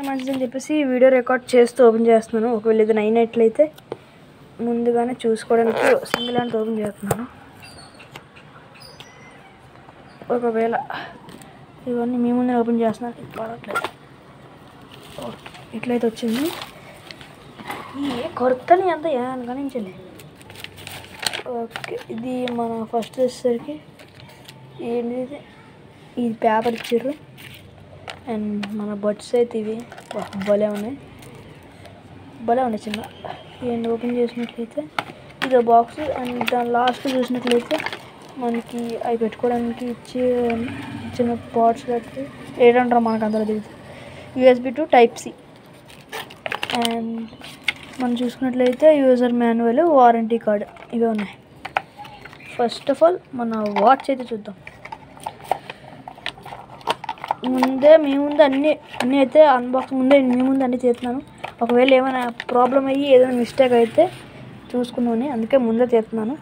మంచిదని చెప్పేసి video record చేస్తూ ఓపెన్ చేస్తున్నాను. ఒకవేళ ఇది అయినట్లయితే ముందుగానే చూసుకోవడానికి సింగిల్ హ్యాండ్ ఓపెన్ చేస్తున్నాను. ఒకవేళ ఇవన్నీ మీ ముందే ఓపెన్ చేస్తున్నాను. ఇట్లా ఇట్లయితే వచ్చింది. ఈ కొరతని అంత గణించలే. ఓకే, ఇది మన ఫస్ట్ వచ్చేసరికి ఏంటిది, ఇది పేపర్ ఇచ్చారు. అండ్ మన బడ్స్ అయితే ఇవి భలే ఉన్నాయి చిన్న. ఇవన్నీ ఓపెన్ చేసినట్లయితే ఇది బాక్స్. అండ్ దాని లాస్ట్ చూసినట్లయితే మనకి అవి పెట్టుకోవడానికి చిన్న పాట్స్ పెట్టి ఏంటంటారు మనకు అందరూ తెలియదు. USB to Type-C. అండ్ మనం చూసుకున్నట్లయితే యూజర్ మాన్యువల్, వారంటీ కార్డ్ ఇవే ఉన్నాయి. ఫస్ట్ ఆఫ్ ఆల్ మన వాచ్ అయితే చూద్దాం. మీ ముందు అన్నీ అయితే అన్బాక్సింగ్ ముందే మీ ముందు అన్నీ చేస్తున్నాను. ఒకవేళ ఏమైనా ప్రాబ్లం అయ్యి ఏదైనా మిస్టేక్ అయితే చూసుకున్నాను, అందుకే ముందే చేస్తున్నాను.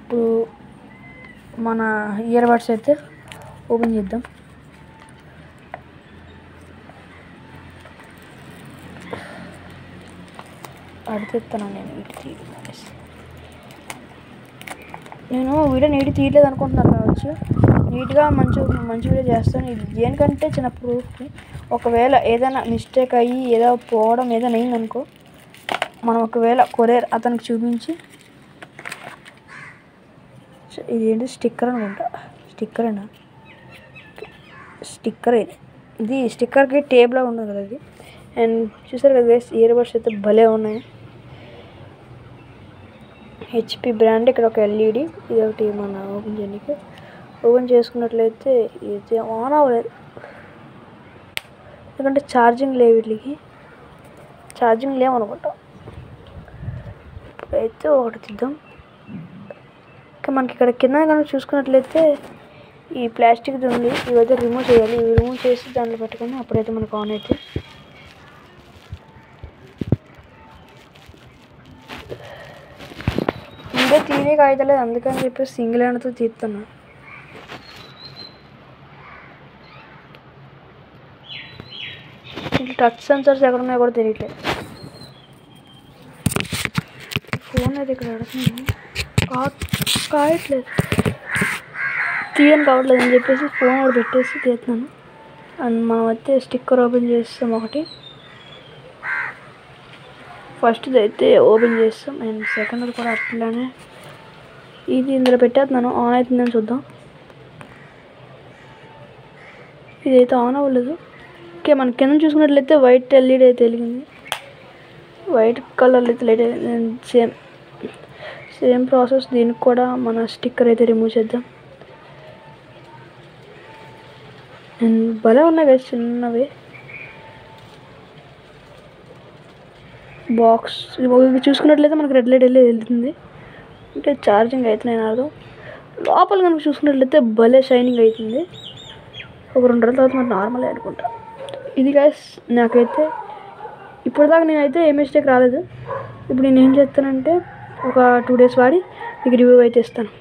ఇప్పుడు మన ఇయర్ బడ్స్ అయితే ఓపెన్ చేద్దాం. అడితేస్తాను నేను వీడియో నీట్ తీయలేదు అనుకుంటున్నారు కావచ్చు. నీట్గా మంచి వీడియో చేస్తాను. ఇది దేనికంటే చిన్న ప్రూఫ్కి. ఒకవేళ ఏదైనా మిస్టేక్ అయ్యి ఏదో పోవడం ఏదైనా అయిందనుకో, మనం ఒకవేళ కొరియర్ అతనికి చూపించి, ఇది ఏంటి స్టిక్కర్ అనుకుంటా, స్టిక్కర్ ఇది స్టిక్కర్కి టేప్లా ఉండదు కదా అది. అండ్ చూసారు కదా గైస్, ఇయర్ బడ్స్ అయితే భలే ఉన్నాయి. HP brand. ఇక్కడ ఒక LED, ఇది ఒకటి మన ఓపెన్ చేయడానికి. ఓపెన్ చేసుకున్నట్లయితే ఇది ఆన్ అవ్వలేదు, ఎందుకంటే ఛార్జింగ్ లేవు, వీటికి ఛార్జింగ్ లేవనుకుంటా. ఇప్పుడైతే ఒకటి తీద్దాం. ఇంకా మనకి ఇక్కడ కింద కనుక చూసుకున్నట్లయితే ఈ ప్లాస్టిక్ది ఉంది, ఇవైతే రిమూవ్ చేయాలి. ఇవి రిమూవ్ చేసి దాంట్లో పెట్టుకొని అప్పుడైతే మనకు ఆన్ అయితే. ముందే తీయక అవుతలేదు, అందుకని చెప్పేసి సింగిల్ హ్యాండ్తో తీస్తున్నా. ఇంట్లో టచ్ సెన్సర్స్ ఎక్కడ ఉన్నాయో కూడా తెలియట్లేదు. ఫోన్ అయితే ఇక్కడ అడుగుతుంది, కాయట్లేదు, కావట్లేదు అని చెప్పేసి ఫోన్ కూడా పెట్టేసి తీస్తున్నాను. అండ్ మనం అయితే స్టిక్కర్ ఓపెన్ చేస్తాం ఒకటి. ఫస్ట్ది అయితే ఓపెన్ చేస్తాం. అండ్ సెకండ్ది కూడా అట్లానే ఇది ఇందులో పెట్టేస్తున్నాను. ఆన్ అవుతుందని చూద్దాం. ఇదైతే ఆన్ అవ్వలేదు. ఓకే, మన కింద చూసుకున్నట్లయితే వైట్ LED అయితే వెలిగింది. వైట్ కలర్ అయితే లైట్ సేమ్ ప్రాసెస్. దీనికి కూడా మన స్టిక్కర్ అయితే రిమూవ్ చేద్దాం. అండ్ భలే ఉన్నాయి కదా చిన్నవి. బాక్స్ చూసుకున్నట్లయితే మనకు రెడ్ లైట్ వెళ్తుంది, అంటే ఛార్జింగ్ అయితే నేను అర్థం. లోపల కనుక చూసుకున్నట్లయితే భలే షైనింగ్ అవుతుంది. ఒక 2 రోజుల తర్వాత మనకు నార్మల్ అనుకుంటా. ఇది గైస్ నాకైతే ఇప్పటిదాకా నేనైతే ఏ మిస్టేక్ రాలేదు. ఇప్పుడు నేను ఏం చేస్తానంటే ఒక 2 days వాడి మీకు రివ్యూ అయితే ఇస్తాను.